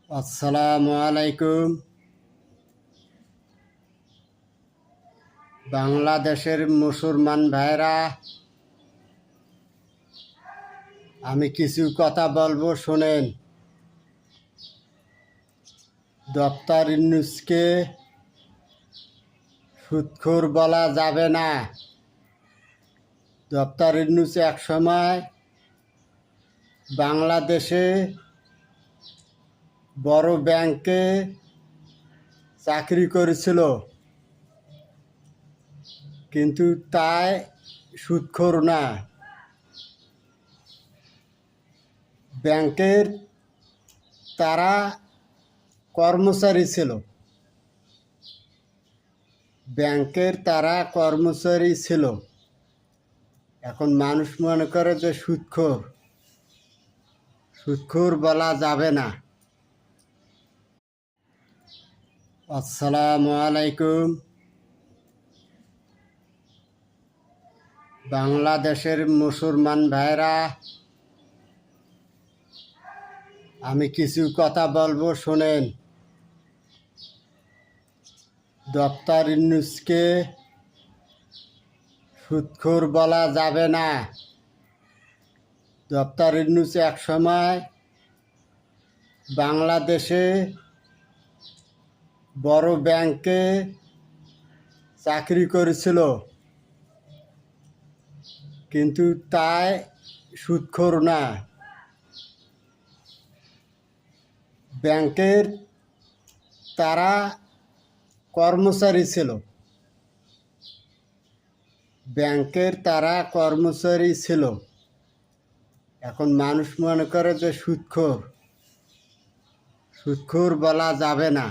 আসসালামু আলাইকুম। বাংলাদেশের মুসলমান ভাইরা, আমি কিছু কথা বলবো, শোনেন। ডক্টর ইউনূসকে সুদখোর বলা যাবে না। ডক্টর ইউনূস এক সময় বাংলাদেশে বড় ব্যাংকে চাকরি করেছিল, কিন্তু তাই সুদখোর না। ব্যাংকের তারা কর্মচারী ছিল, এখন মানুষ মনে করে যে সুদখোর বলা যাবে না। আসসালামু আলাইকুম। বাংলাদেশের মুসলমান ভাইরা, আমি কিছু কথা বলবো, শোনেন। ডক্টর ইউনূসকে সুদখোর বলা যাবে না। ডক্টর ইউনূস এক সময় বাংলাদেশে বড় ব্যাংকে চাকরি করেছিল, কিন্তু তাই সুদখোর না। ব্যাংকের তারা কর্মচারী ছিল, এখন মানুষ মনে করে যে সুদখোর বলা যাবে না।